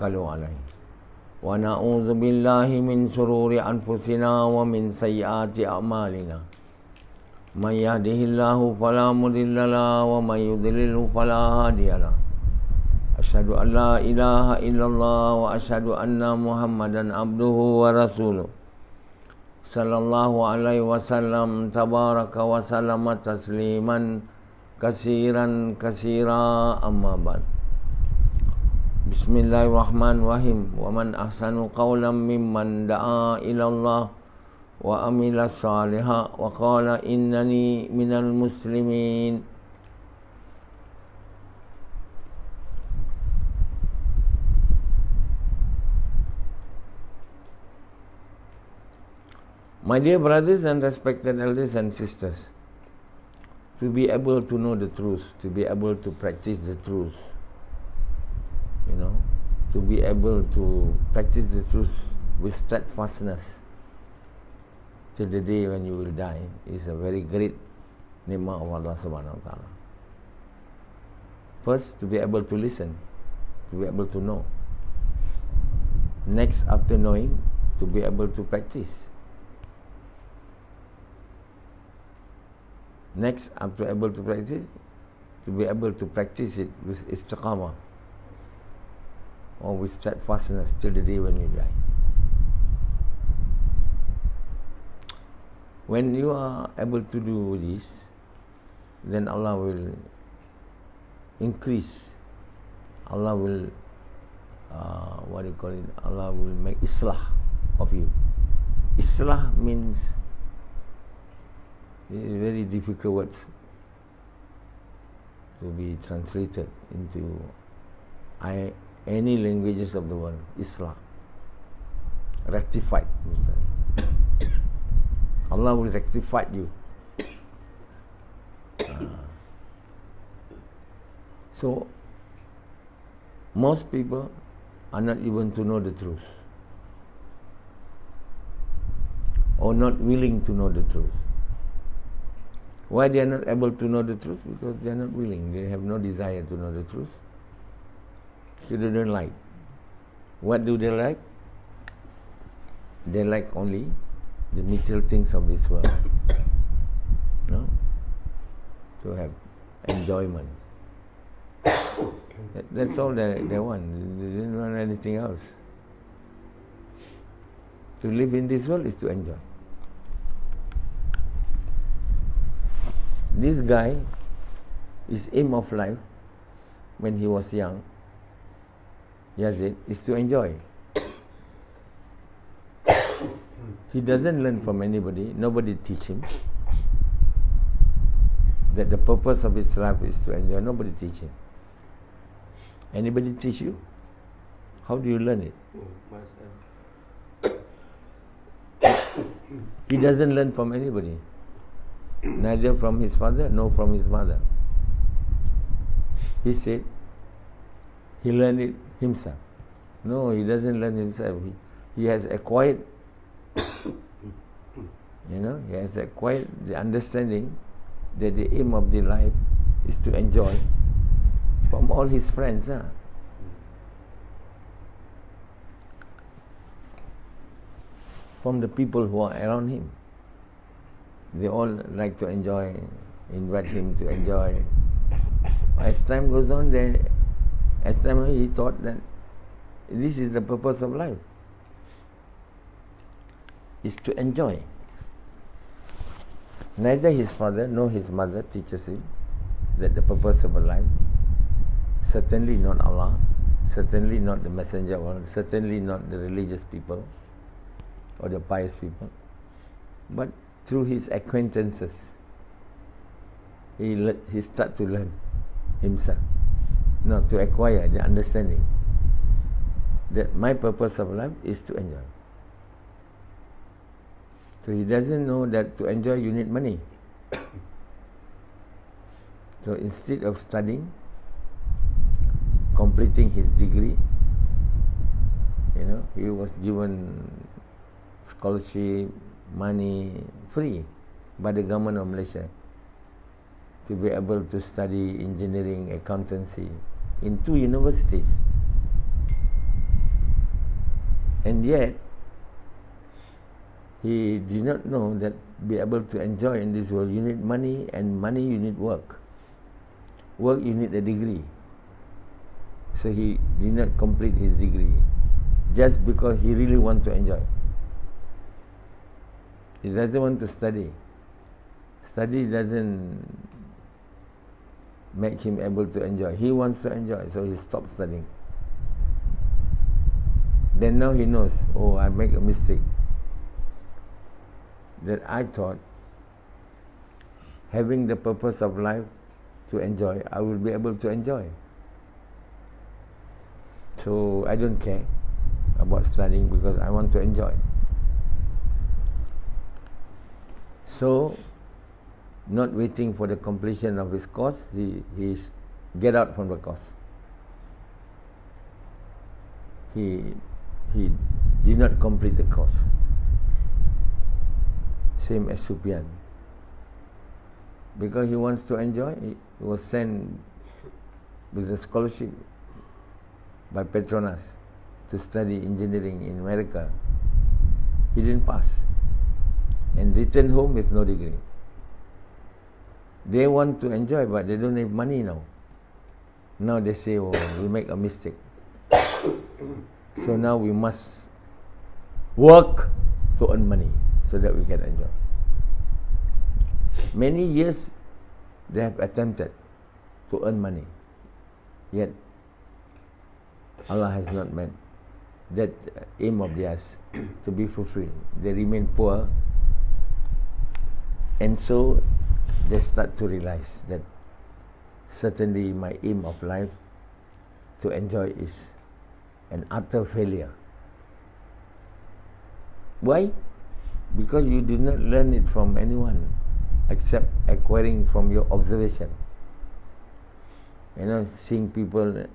نتوكل عليه ونعوذ بالله من شرور أنفسنا ومن سيئات أعمالنا من يهده الله فلا مضل له ومن يضلل فلا هادي له أشهد أن لا إله إلا الله وأشهد أن محمدا عبده ورسوله صلى الله عليه وسلم تبارك وسلم تسليما كثيرا أما بعد Bismillahirrahmanirrahim. Wa man ahsanu qawlan mimman da'a ila Allah wa amila salihan wa qala innani minal muslimin. My dear brothers and respected elders and sisters, to be able to know the truth, to be able to practice the truth, to be able to practice the truth with steadfastness till the day when you will die is a very great ni'mah of Allah subhanahu wa ta'ala. First, to be able to listen, to be able to know. Next, after knowing, to be able to practice. Next, after able to practice, to be able to practice it with istiqamah, or with steadfastness till the day when you die. When you are able to do this, then Allah will increase. Allah will, Allah will make islah of you. Islah means very difficult words to be translated into any languages of the world. Islah, rectified. Allah will rectify you. So most people are not even to know the truth, or not willing to know the truth. Why they are not able to know the truth? Because they are not willing. They have no desire to know the truth. So they don't like. What do they like? They like only the material things of this world. No? To have enjoyment. That's all they want. They don't want anything else. To live in this world is to enjoy. This guy, his aim of life when he was young, Yazid, is to enjoy. He doesn't learn from anybody. Nobody teach him that the purpose of his life is to enjoy. Nobody teach him. Anybody teach you? How do you learn it? He doesn't learn from anybody. Neither from his father, nor from his mother. He said he learned it himself. No, he doesn't learn himself. He has acquired, he has acquired the understanding that the aim of the life is to enjoy from all his friends. From the people who are around him. They all like to enjoy, invite him to enjoy. As time goes on, he thought that this is the purpose of life, is to enjoy. Neither his father nor his mother teaches him that the purpose of a life, certainly not Allah, certainly not the messenger of Allah, certainly not the religious people or the pious people, but through his acquaintances, he start to learn himself, to acquire the understanding that my purpose of life is to enjoy. So he doesn't know that to enjoy you need money. So instead of studying, completing his degree, he was given scholarship, money, free by the government of Malaysia to be able to study engineering, accountancy in 2 universities. And yet, he did not know that be able to enjoy in this world, you need money, and money you need work. Work you need a degree. So he did not complete his degree just because he really wants to enjoy. He doesn't want to study. Study doesn't make him able to enjoy. He wants to enjoy, so he stopped studying. Then now he knows, oh, I make a mistake. That I thought having the purpose of life to enjoy, I will be able to enjoy. So I don't care about studying because I want to enjoy. So, not waiting for the completion of his course, he get out from the course. He did not complete the course. Same as Sufyan. Because he wants to enjoy, he was sent with a scholarship by Petronas to study engineering in America. He didn't pass and returned home with no degree. They want to enjoy, but they don't have money now. Now they say, oh, we make a mistake. So now we must work to earn money so that we can enjoy. Many years they have attempted to earn money, yet Allah has not met that aim of theirs to be fulfilled. They remain poor, and so they start to realize that certainly my aim of life to enjoy is an utter failure. Why? Because you did not learn it from anyone except acquiring from your observation. You know, seeing people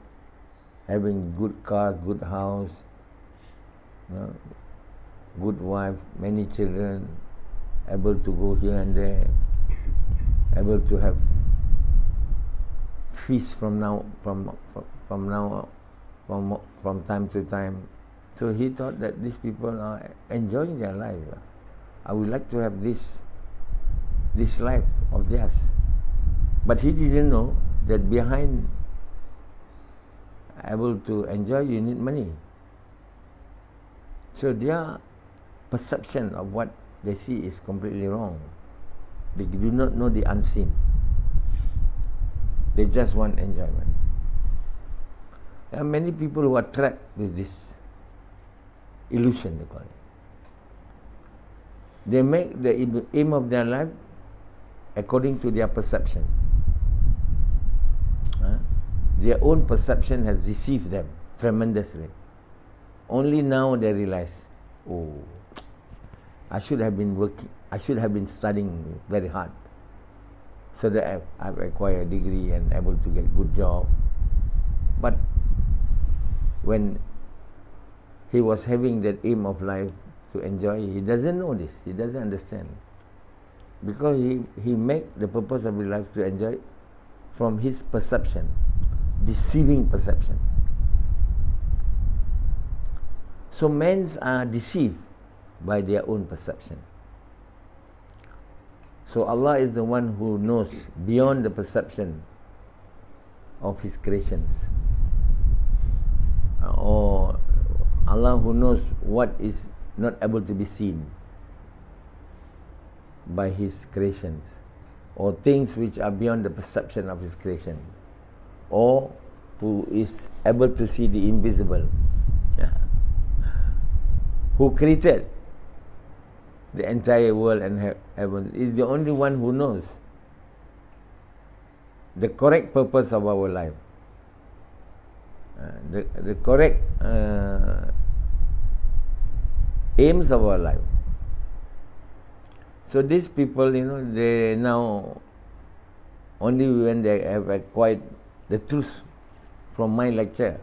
having good cars, good house, you know, good wife, many children, able to go here and there, able to have feast from time to time. So he thought that these people are enjoying their life. I would like to have this life of theirs. But he didn't know that behind able to enjoy, you need money. So their perception of what they see is completely wrong. They do not know the unseen. They just want enjoyment. There are many people who are trapped with this illusion, they call it. They make the aim of their life according to their perception. Their own perception has deceived them tremendously. Only now they realize, oh, I should have been working, I should have been studying very hard so that I've acquired a degree and able to get a good job. But when he was having that aim of life to enjoy, he doesn't know this, he doesn't understand. Because he made the purpose of his life to enjoy from his perception, deceiving perception. So men are deceived by their own perception. So Allah is the one who knows beyond the perception of His creations. Or Allah who knows what is not able to be seen by His creations, or things which are beyond the perception of His creation, or who is able to see the invisible, who created the entire world and heaven, is the only one who knows the correct purpose of our life, the correct aims of our life. So these people, they now, only when they have acquired the truth from my lecture,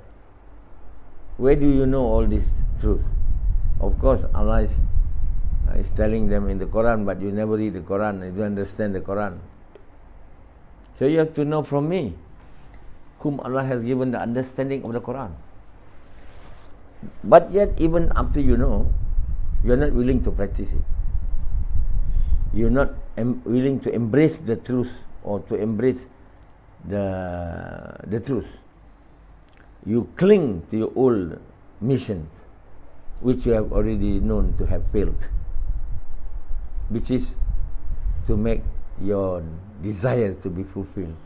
where do you know all this truth? Of course, Allah is telling them in the Quran, but you never read the Quran, you don't understand the Quran. So you have to know from me, whom Allah has given the understanding of the Quran. But yet, even after you know, you're not willing to practice it. You're not willing to embrace the truth or to embrace the truth. You cling to your old missions, which you have already known to have failed, which is to make your desire to be fulfilled.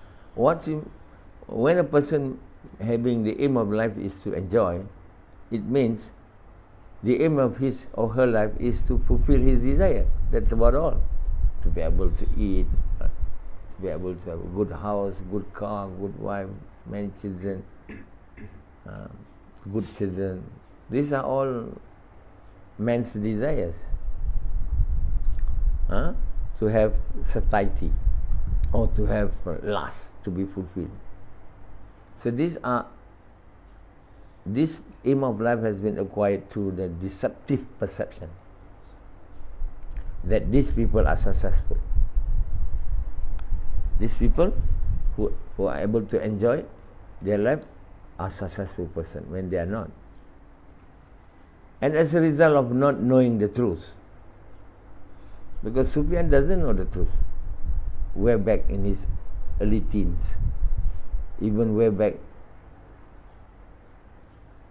When a person having the aim of life is to enjoy, it means the aim of his or her life is to fulfill his desire. That's about all. To be able to eat, to be able to have a good house, good car, good wife, many children, good children. These are all man's desires. To have satiety or to have lust to be fulfilled. So this aim of life has been acquired through the deceptive perception that these people are successful. These people who are able to enjoy their life are successful person when they are not. And as a result of not knowing the truth, because Sufyan doesn't know the truth, way back in his early teens, even way back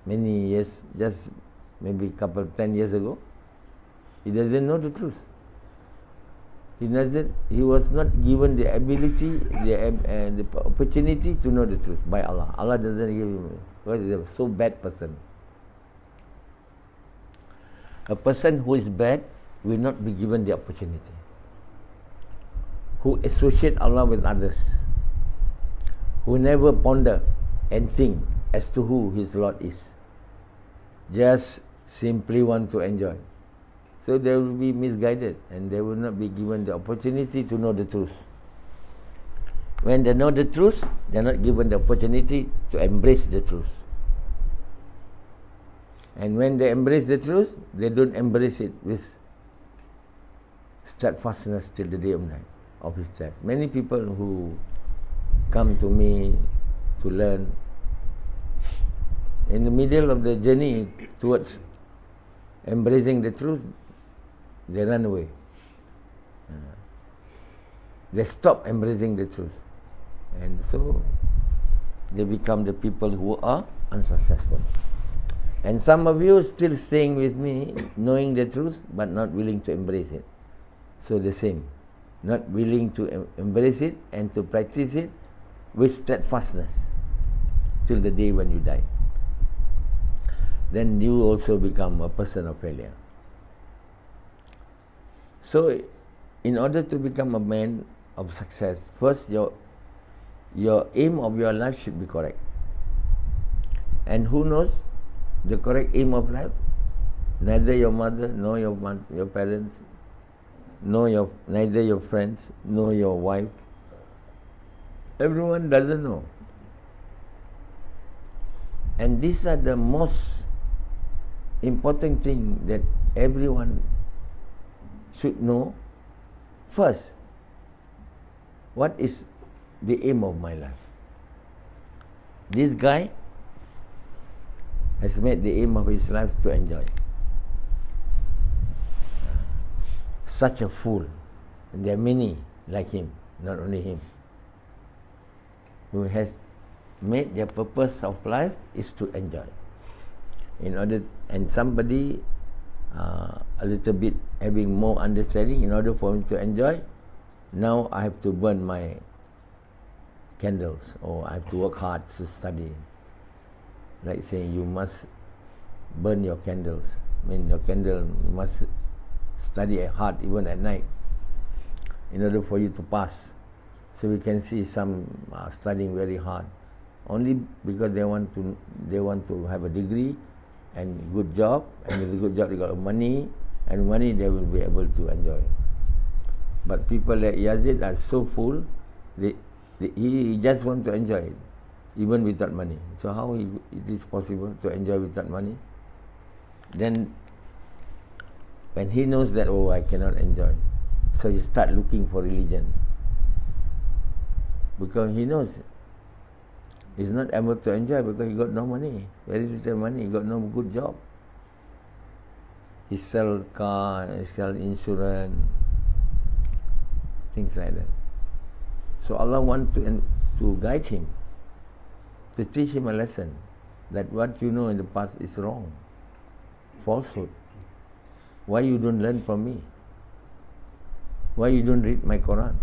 many years, just maybe 10 years ago, he doesn't know the truth. He was not given the ability, the opportunity to know the truth by Allah. Allah doesn't give him, because he's a so bad person. A person who is bad will not be given the opportunity. Who associate Allah with others, who never ponder and think as to who his Lord is, just simply want to enjoy. So they will be misguided and they will not be given the opportunity to know the truth. When they know the truth, they are not given the opportunity to embrace the truth. And when they embrace the truth, they don't embrace it with steadfastness till the day of night of his death. Many people who come to me to learn, in the middle of the journey towards embracing the truth, they run away. They stop embracing the truth. And so they become the people who are unsuccessful. And some of you still staying with me, knowing the truth, but not willing to embrace it. So the same. Not willing to embrace it and to practice it with steadfastness till the day when you die. Then you also become a person of failure. So, in order to become a man of success, first your aim of your life should be correct. And who knows the correct aim of life? Neither your mother, nor your parents, neither your friends, nor your wife. Everyone doesn't know. And these are the most important thing that everyone should know. First, what is the aim of my life? This guy has made the aim of his life to enjoy. Such a fool. And there are many like him, not only him, who has made their purpose of life is to enjoy. And somebody a little bit having more understanding, in order for me to enjoy, now I have to burn my candles, or I have to work hard to study. Like saying, you must burn your candles. I mean, your candle must study hard even at night in order for you to pass. So we can see some studying very hard only because they want to have a degree and good job, and with a good job they got money, and money they will be able to enjoy. But people like Yazid are so full, he just want to enjoy it, even without money. So how it is possible to enjoy without money? Then when he knows that, oh, I cannot enjoy, so he start looking for religion, because he knows he's not able to enjoy because he got no money, very little money, he got no good job. he sell car, he sell insurance, things like that. So Allah wants to guide him, to teach him a lesson that what you know in the past is wrong, falsehood. Why you don't learn from me? Why you don't read my Quran?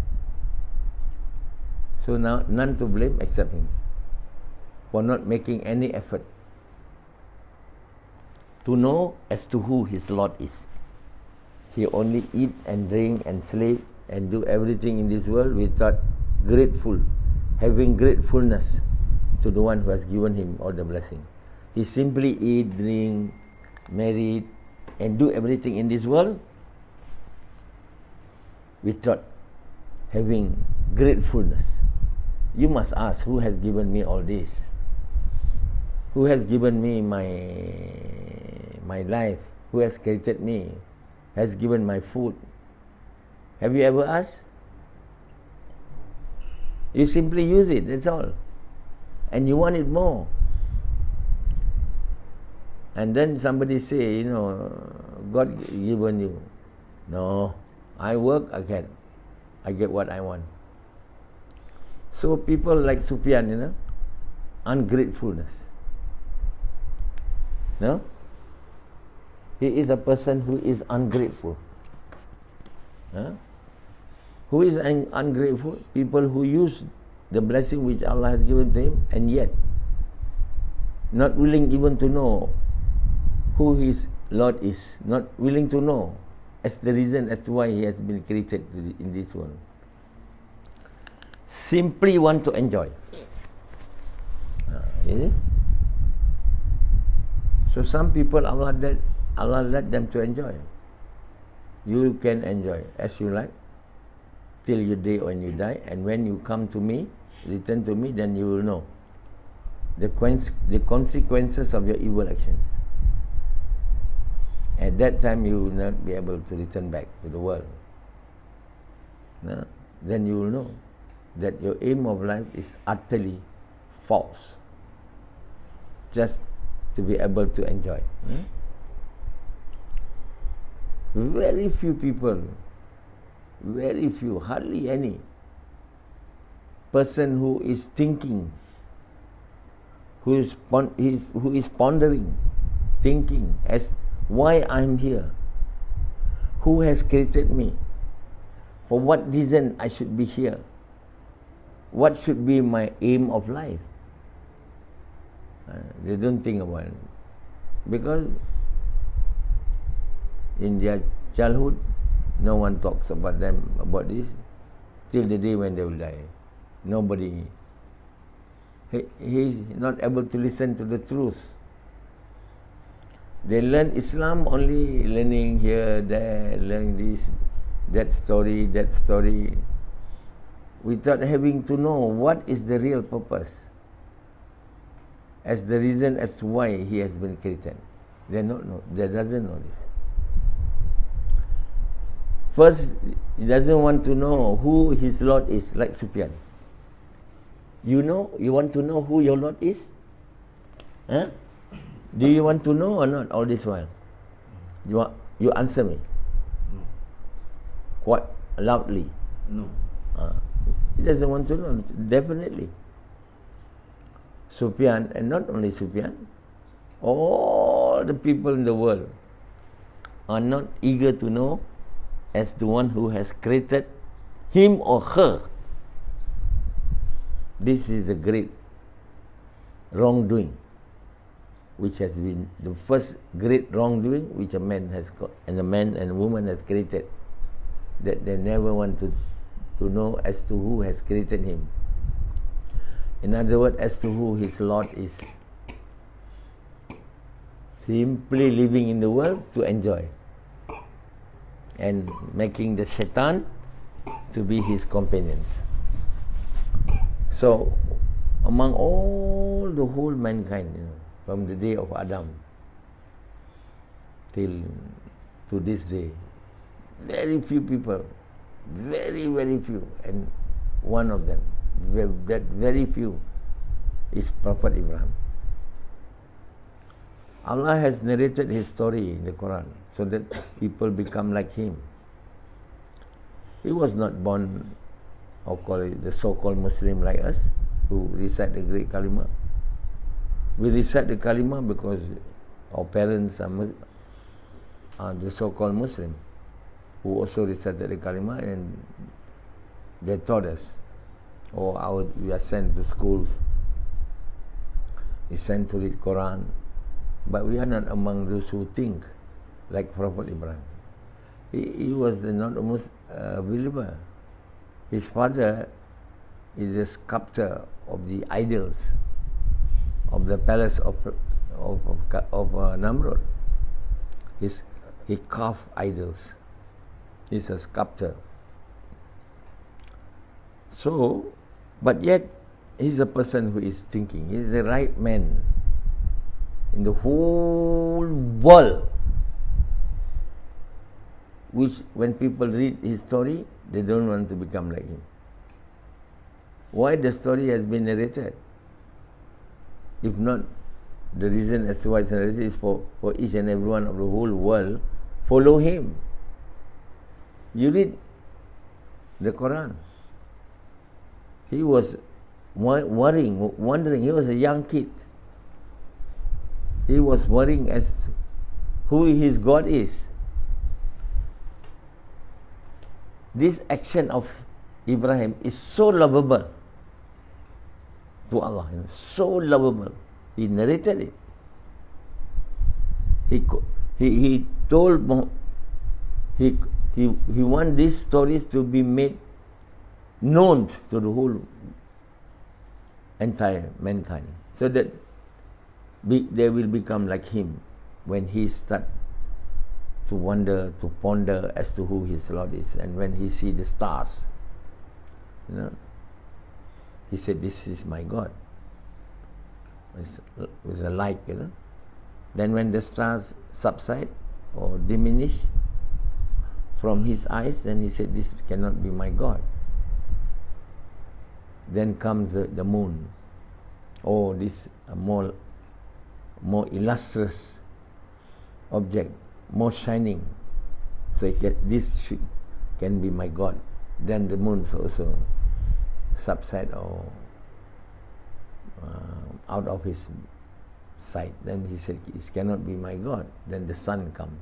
So now none to blame except him for not making any effort to know as to who his Lord is. He only eat and drink and sleep and do everything in this world without having gratefulness to the one who has given him all the blessing. He simply eat, drink, marry, and do everything in this world without having gratefulness. You must ask, who has given me all this? Who has given me my life? Who has created me? Has given my food? Have you ever asked? You simply use it, that's all. And you want it more. And then somebody say, God given you. No, I work, I get what I want. So people like Sufyan, ungratefulness. No? He is a person who is ungrateful. Huh? Who is ungrateful? People who use the blessing which Allah has given to him and yet not willing even to know who his Lord is, not willing to know as the reason as to why he has been created in this world. Simply want to enjoy. You see? So some people Allah let them to enjoy. You can enjoy as you like till your day when you die, and when you come to me, return to me, then you will know the consequences of your evil actions. At that time you will not be able to return back to the world. No? Then you will know that your aim of life is utterly false, just to be able to enjoy. Very few people, hardly any person who is thinking, who is pondering, thinking as why I am here, who has created me, for what reason I should be here, what should be my aim of life. They don't think about it, because in their childhood no one talks about them about this till the day when they will die. Nobody. He is not able to listen to the truth. They learn Islam only learning here, there, learning this, that story, without having to know what is the real purpose as the reason as to why he has been created. They doesn't know this. First, he doesn't want to know who his Lord is, like Sufyan. You want to know who your Lord is? Huh? Do you want to know or not all this while? You answer me. No. Quite loudly. No. He doesn't want to know, definitely. Sufyan, and not only Sufyan, all the people in the world are not eager to know as the one who has created him or her. This is the great wrongdoing, which has been the first great wrongdoing which a man and a woman has created, that they never want to know as to who has created him. In other words, as to who his Lord is. Simply living in the world to enjoy, and making the shaitan to be his companions. So, among all the whole mankind, from the day of Adam till to this day, very few people, very, very few, and one of them, that very few, is Prophet Ibrahim. Allah has narrated his story in the Quran so that people become like him. He was not born, or call it the so-called Muslim like us, who recite the great kalima. We recite the kalima because our parents are the so-called Muslim, who also recited the kalima, and they taught us. Or we are sent to schools, we sent to read Quran, but we are not among those who think like Prophet Ibrahim. He was not a believer. His father is a sculptor of the idols of the palace of Namrud. He carved idols. He's a sculptor. So, but yet he's a person who is thinking. He's the right man in the whole world, which when people read his story, they don't want to become like him. Why the story has been narrated? If not, the reason as to why it's narrated is for each and every one of the whole world follow him. You read the Quran. He was wondering. He was a young kid. He was worrying as to who his God is. This action of Ibrahim is so lovable to Allah, so lovable. He narrated it. He told he want these stories to be made known to the whole entire mankind, so that they will become like him when he start to wonder, to ponder as to who his Lord is. And when he see the stars, he said, "This is my God." With a light, Then when the stars subside or diminish from his eyes, then he said, "This cannot be my God." Then comes the moon. Oh, this more illustrious object, more shining. So this can be my God. Then the moon also subside or out of his sight. Then he said, "This cannot be my God." Then the sun come.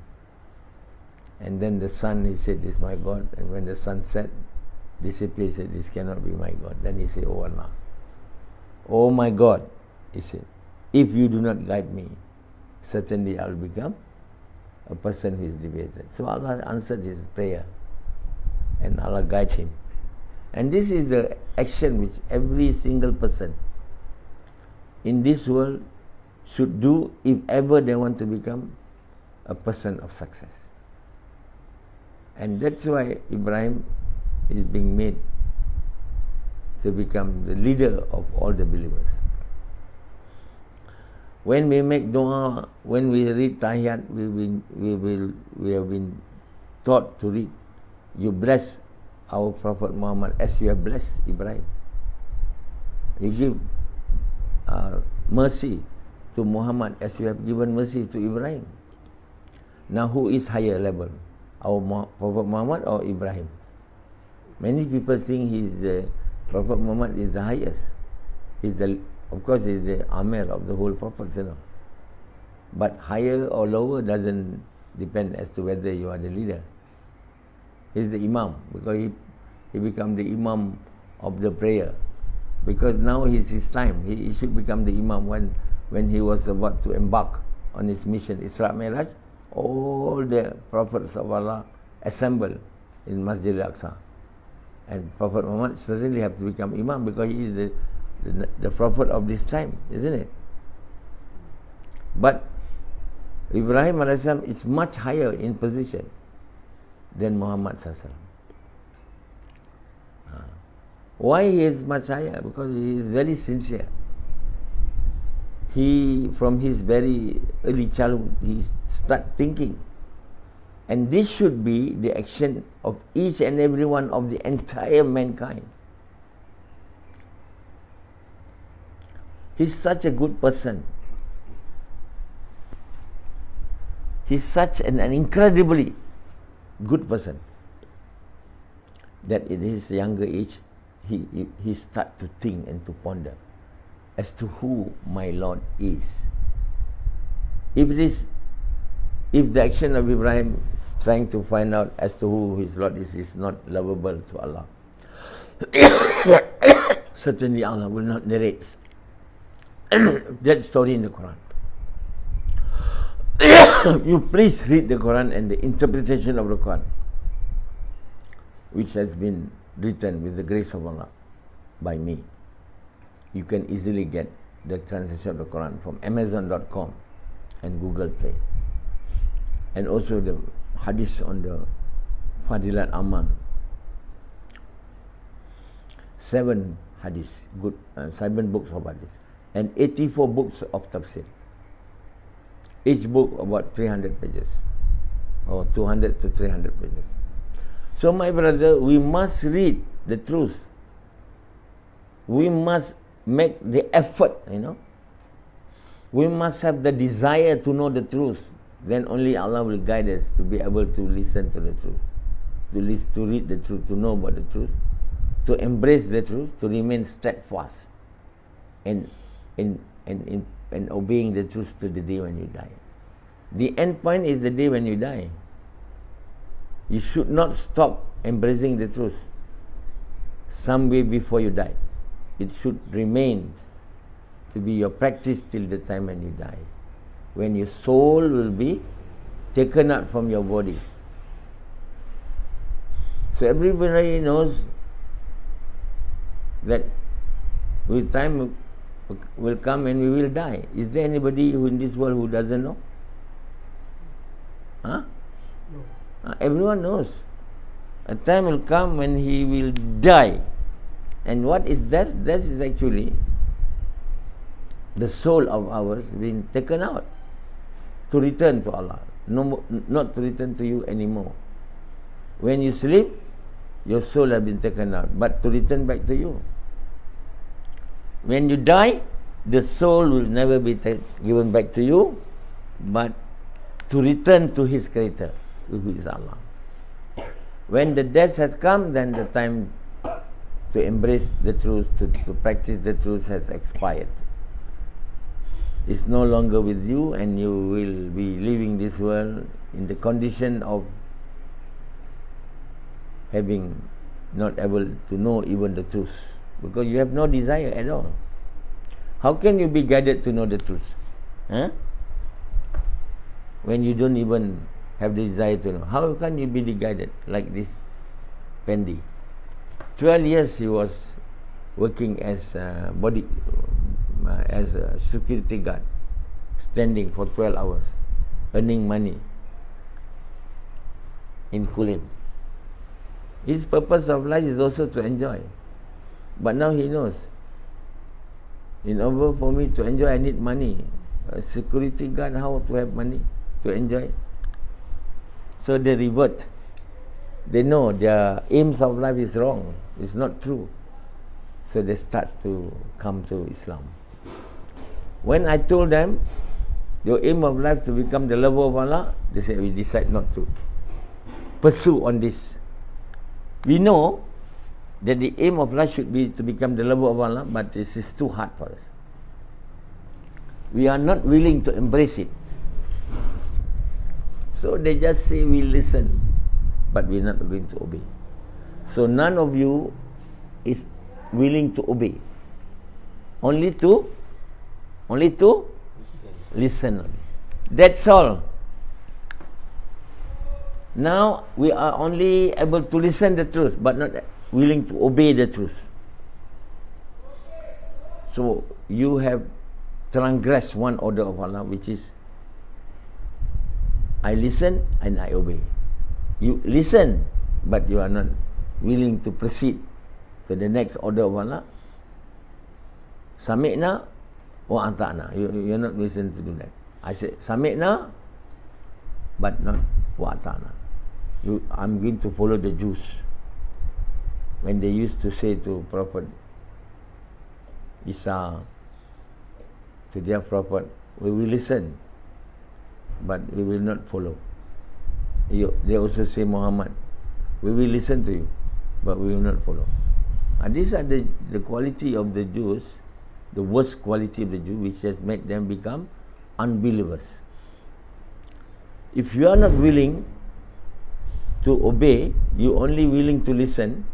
And then the sun, he said, "This is my God." And when the sun set, disappeared, he said, "This cannot be my God." Then he said, "Oh Allah, oh my God," he said, "if you do not guide me, certainly I will become a person who is deviated." So Allah answered his prayer, and Allah guided him. And this is the action which every single person in this world should do if ever they want to become a person of success. And that's why Ibrahim is being made to become the leader of all the believers. When we make dua, when we read tahiyat, we have been taught to read, "You bless our Prophet Muhammad as you have blessed Ibrahim." You give mercy to Muhammad as you have given mercy to Ibrahim. Now who is higher level? Our Prophet Muhammad or Ibrahim? Many people think Prophet Muhammad is the highest. Of course, he's the Amir of the whole Prophets, But higher or lower doesn't depend as to whether you are the leader. He's the Imam, because he become the Imam of the prayer. Because now is his time. He should become the Imam when he was about to embark on his mission, Isra Miraj. All the prophets of Allah assemble in Masjid Al-Aqsa. And Prophet Muhammad certainly have to become Imam, because he is the prophet of this time, isn't it? But Ibrahim a.s. is much higher in position than Muhammad s.a.w. Why he is much higher? Because he is very sincere. He, from his very early childhood, he start thinking. And this should be the action of each and every one of the entire mankind. He's such a good person. He's such an incredibly good person that at his younger age, he start to think and to ponder as to who my Lord is. If the action of Ibrahim trying to find out as to who his Lord is not lovable to Allah, certainly Allah will not narrate that story in the Quran. You please read the Quran and the interpretation of the Quran, which has been written with the grace of Allah by me. You can easily get the translation of the Quran from Amazon.com and Google Play, and also the hadith on the Fadilat Aman. 7 hadith, good, 7 books of hadith, and 84 books of tafseer. Each book about 300 pages, or 200 to 300 pages. So my brother, we must read the truth. We must make the effort, We must have the desire to know the truth. Then only Allah will guide us to be able to listen to the truth, to read the truth, to know about the truth, to embrace the truth, to remain steadfast in obeying the truth till the day when you die. The end point is the day when you die. You should not stop embracing the truth some way before you die. It should remain to be your practice till the time when you die, when your soul will be taken out from your body. So everybody knows that with time will come and we will die. Is there anybody in this world who doesn't know? Huh? No. Everyone knows. A time will come when he will die. And what is death? Death is actually the soul of ours being taken out to return to Allah, not to return to you anymore. When you sleep, your soul has been taken out, but to return back to you. When you die, the soul will never be given back to you, but to return to his creator, who is Allah. When the death has come, then the time to embrace the truth, to practice the truth has expired. It's no longer with you, and you will be leaving this world in the condition of having not able to know even the truth, because you have no desire at all. How can you be guided to know the truth? When you don't even have the desire to know. How can you be guided like this Pendi? 12 years he was working as a security guard, standing for 12 hours, earning money in Kulim. His purpose of life is also to enjoy. But now he knows, in order for me to enjoy, I need money. A security guard, how to have money to enjoy? So they revert. They know their aims of life is wrong. It's not true. So they start to come to Islam. When I told them, your aim of life to become the lover of Allah, they said, we decide not to pursue on this. We know that the aim of life should be to become the lover of Allah, but this is too hard for us. We are not willing to embrace it. So they just say, we listen, but we're not going to obey. So none of you is willing to obey. Only to listen. That's all. Now we are only able to listen the truth, but not willing to obey the truth. So you have transgressed one order of Allah, which is I listen and I obey. You listen, but you are not willing to proceed to the next order of Allah. Sami'na wa ata'na. You're not listening to do that. I said Sami'na, but not wa ata'na. I'm going to follow the Jews. When they used to say to Prophet Isa, to their prophet, we will listen, but we will not follow. They also say, Muhammad, we will listen to you, but we will not follow. And these are the quality of the Jews, the worst quality of the Jews, which has made them become unbelievers. If you are not willing to obey, you only willing to listen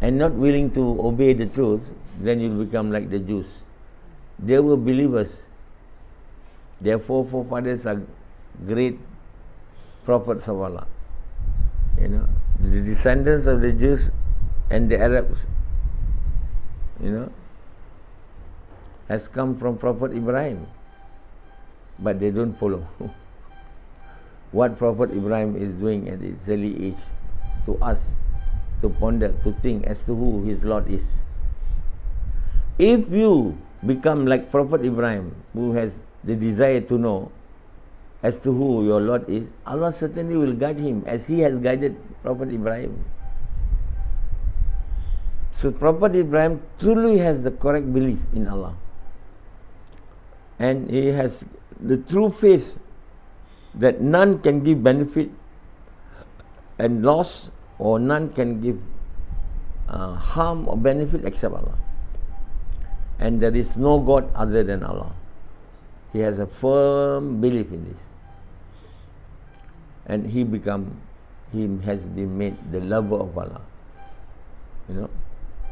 and not willing to obey the truth, then you become like the Jews. They were believers. Their forefathers are great prophets of Allah. You know, the descendants of the Jews and the Arabs, you know, has come from Prophet Ibrahim, but they don't follow what Prophet Ibrahim is doing at his early age to us to ponder, to think as to who his Lord is. If you become like Prophet Ibrahim, who has the desire to know as to who your Lord is, Allah certainly will guide him as he has guided Prophet Ibrahim. So Prophet Ibrahim truly has the correct belief in Allah, and he has the true faith that none can give benefit and loss, or none can give harm or benefit except Allah, and there is no God other than Allah. He has a firm belief in this, and he has been made the lover of Allah, you know,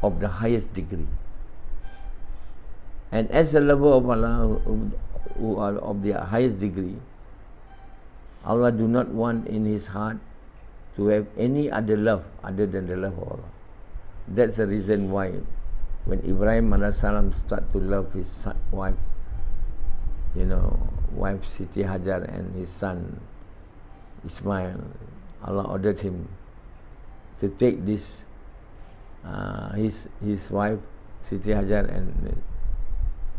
of the highest degree. And as a lover of Allah, who are of the highest degree, Allah do not want in his heart to have any other love other than the love of Allah. That's the reason why when Ibrahim a.s. start to love his wife, you know, wife Siti Hajar and his son Ismail, Allah ordered him to take this his wife Siti Hajar and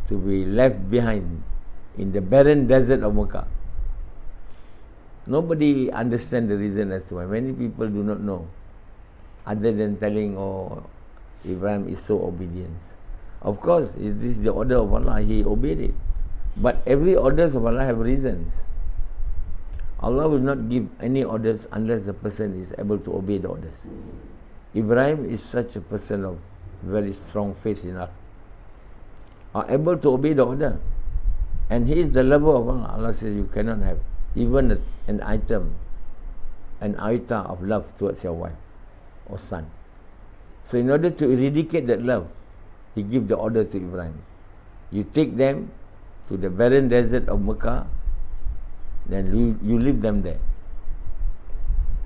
to be left behind in the barren desert of Mecca. Nobody understands the reason as to why. Many people do not know, other than telling, oh, Ibrahim is so obedient. Of course, this is the order of Allah, he obeyed it. But every orders of Allah have reasons. Allah will not give any orders unless the person is able to obey the orders. Ibrahim is such a person of very strong faith in Allah, are able to obey the order, and he is the lover of Allah. Allah says you cannot have even an iota of love towards your wife or son. So in order to eradicate that love, he gave the order to Ibrahim, you take them to the barren desert of Mecca, then you leave them there.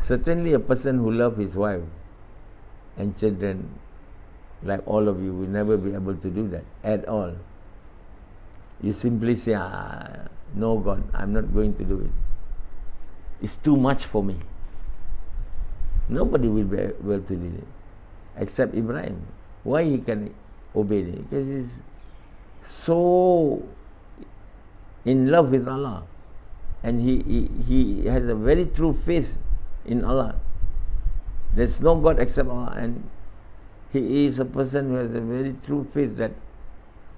Certainly a person who loves his wife and children, like all of you, will never be able to do that at all. You simply say, no God, I'm not going to do it. It's too much for me. Nobody will be able to do it except Ibrahim. Why he can obey it? Because he's so in love with Allah, and he has a very true faith in Allah. There's no God except Allah, and he is a person who has a very true faith that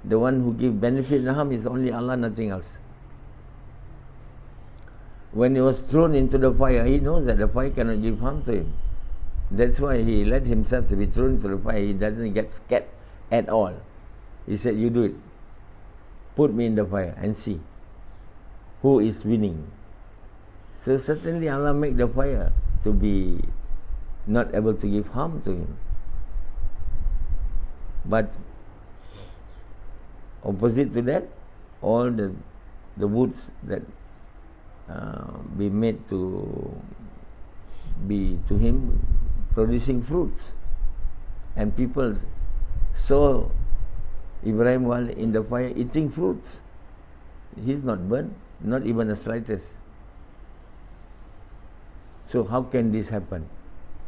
the one who gives benefit and harm is only Allah, nothing else. When he was thrown into the fire, he knows that the fire cannot give harm to him. That's why he let himself to be thrown into the fire. He doesn't get scared at all. He said, you do it. Put me in the fire and see who is winning. So certainly Allah make the fire to be not able to give harm to him. But opposite to that, all the woods that be made to be to him producing fruits, and people saw Ibrahim while in the fire eating fruits. He's not burnt, not even the slightest. So how can this happen?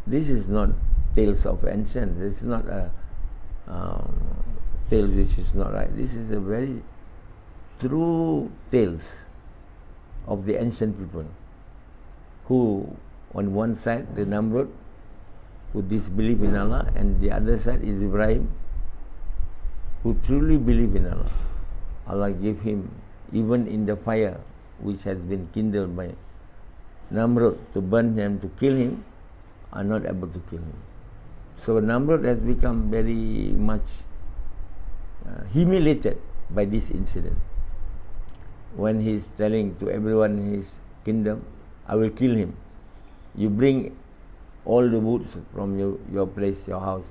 This is not tales of ancients. This is not a tale which is not right. This is a very true tales of the ancient people, who on one side the Namrud, who disbelieve in Allah, and the other side is Ibrahim, who truly believe in Allah. Allah gave him, even in the fire, which has been kindled by Namrud to burn him, to kill him, are not able to kill him. So Namrud has become very much humiliated by this incident. When he is telling to everyone in his kingdom, I will kill him. You bring all the woods from your place, your house,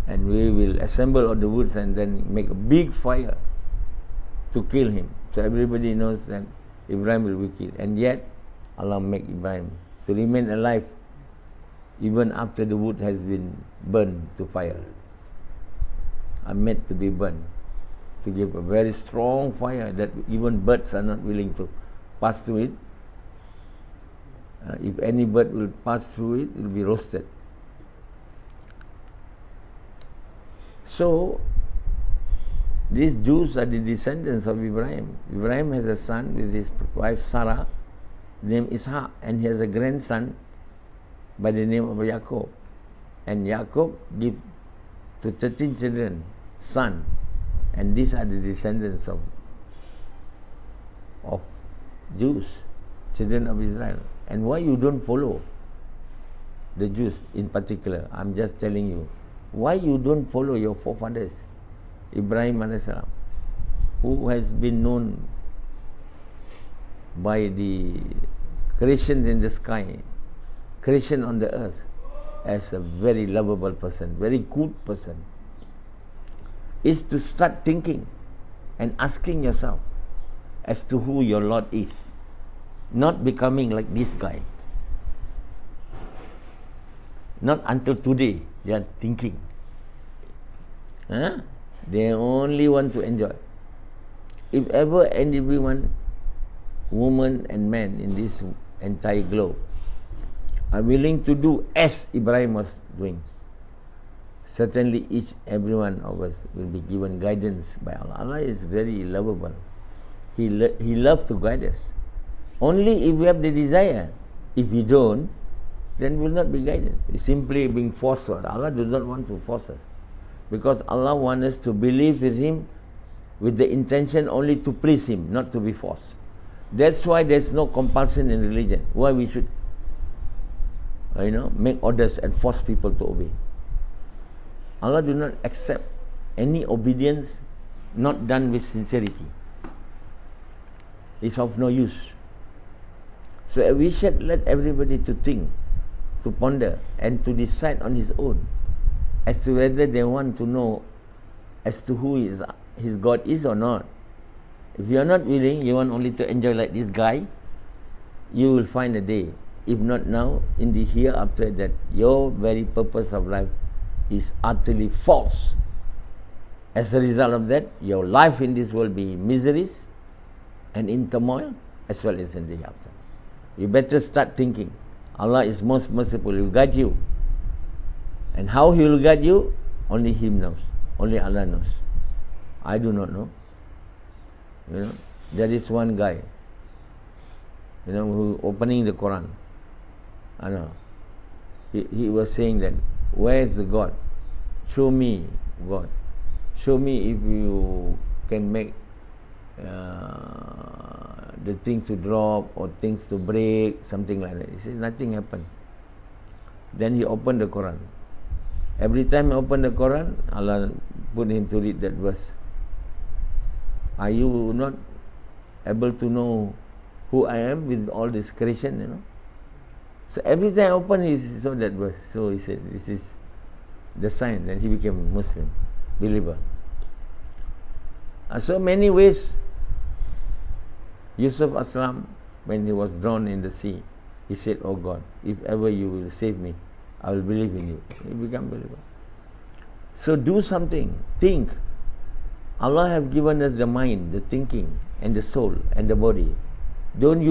and we will assemble all the woods and then make a big fire to kill him. So everybody knows that Ibrahim will be killed. And yet, Allah make Ibrahim to remain alive even after the wood has been burned to fire. Are meant to be burned, to give a very strong fire that even birds are not willing to pass through it. If any bird will pass through it, it will be roasted. So, these Jews are the descendants of Ibrahim. Ibrahim has a son with his wife Sarah, named Ishaq, and he has a grandson by the name of Yaqub. And Yaqub gave to 13 children, son, and these are the descendants of Jews, children of Israel. And why you don't follow the Jews in particular? I'm just telling you, why you don't follow your forefathers, Ibrahim a.s., who has been known by the creation in the sky, creation on the earth, as a very lovable person, very good person, is to start thinking and asking yourself as to who your Lord is, not becoming like this guy. Not until today they are thinking. They only want to enjoy. If ever and everyone, woman and man in this entire globe, are willing to do as Ibrahim was doing, certainly every one of us will be given guidance by Allah. Allah is very lovable. He loves to guide us. Only if we have the desire. If we don't, then we will not be guided. It's simply being forced. Allah does not want to force us, because Allah wants us to believe with Him with the intention only to please Him, not to be forced. That's why there's no compulsion in religion. Why we should make orders and force people to obey. Allah do not accept any obedience not done with sincerity. It's of no use. So we should let everybody to think, to ponder, and to decide on his own as to whether they want to know as to who his God is or not. If you are not willing, you want only to enjoy like this guy, you will find a day, if not now, in the hereafter, that your very purpose of life is utterly false. As a result of that, your life in this world be miseries and in turmoil, as well as in the hereafter. You better start thinking. Allah is most merciful. He will guide you. And how He will guide you, only Him knows. Only Allah knows. I do not know. There is one guy, who opening the Quran. I know. He was saying that, where is the God? Show me God. Show me if you can make the thing to drop or things to break, something like that. He said nothing happened. Then he opened the Quran. Every time he opened the Quran, Allah put him to read that verse. Are you not able to know who I am with all this creation? So every time I open, he saw that verse. So he said, this is the sign that he became a Muslim believer. So many ways. Yusuf Aslam, when he was drowned in the sea, he said, oh God, if ever you will save me, I will believe in you. He became a believer. So do something. Think. Allah have given us the mind, the thinking, and the soul, and the body. Don't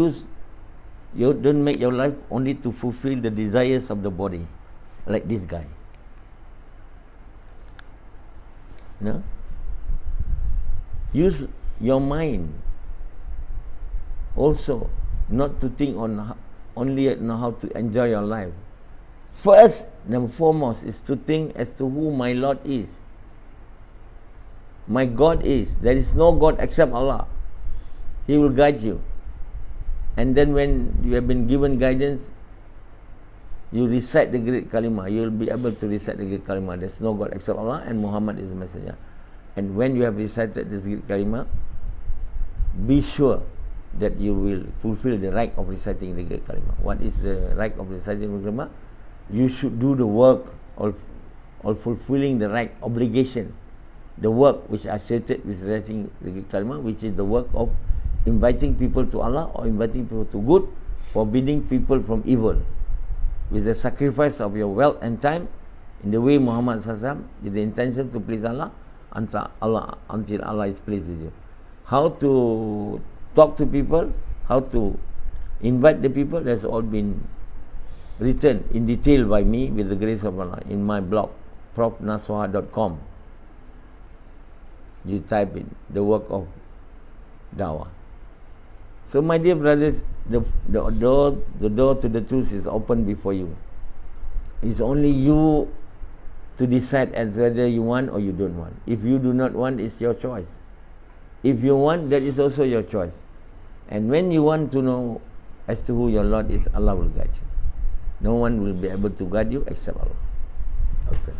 make your life only to fulfill the desires of the body, like this guy. Use your mind also, not to think only on how to enjoy your life. First and foremost is to think as to who my Lord is, my God is. There is no God except Allah. He will guide you. And then when you have been given guidance, you recite the great kalimah. You will be able to recite the great kalimah. There's no God except Allah, and Muhammad is the messenger. And when you have recited this great kalimah, be sure that you will fulfill the right of reciting the great kalimah. What is the right of reciting the kalimah? You should do the work of fulfilling the right obligation, the work which are stated with reciting the great kalimah, which is the work of inviting people to Allah or inviting people to good, forbidding people from evil, with the sacrifice of your wealth and time in the way Muhammad SAW, with the intention to please Allah until Allah is pleased with you. How to talk to people, how to invite the people, that's all been written in detail by me with the grace of Allah in my blog, profnasoha.com. You type in the work of dawah. So my dear brothers, the door to the truth is open before you. It's only you to decide as whether you want or you don't want. If you do not want, it's your choice. If you want, that is also your choice. And when you want to know as to who your Lord is, Allah will guide you. No one will be able to guide you except Allah. Okay.